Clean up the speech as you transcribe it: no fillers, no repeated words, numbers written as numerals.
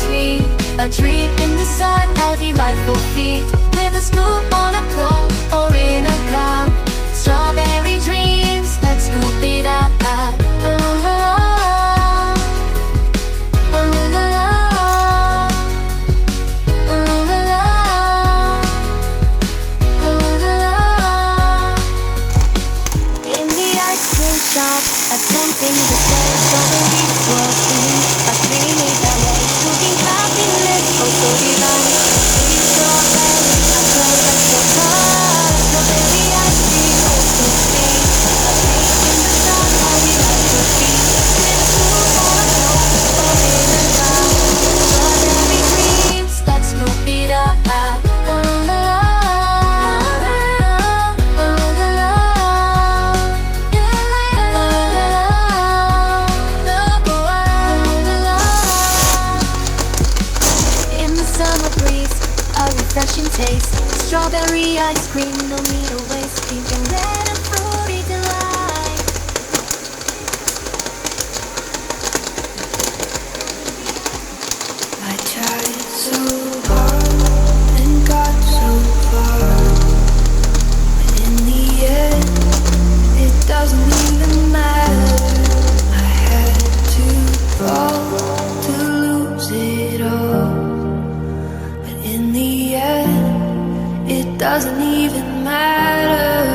sweet. A treat in the sun, our delightful feet. With a scoop on a cone or in a cup. Strawberry dreams, let's scoop it up. Attempting to say strawberry swirling, a creamy ballet, looking happiness, oh so divine. Sweet strawberry, a flow that's so tough. Strawberry ice cream, oh so sweet. A treat in the sun, how we like to feed. With a scoop on a cone or in a cup. Strawberry dreams, let's scoop it up. Refreshing taste, strawberry ice cream, no need to waste. Pink and red and fruity delight. I tried so hard and got so far, but in the end, it doesn't even matter. I had to fall to lose it all. In the end, it doesn't even matter.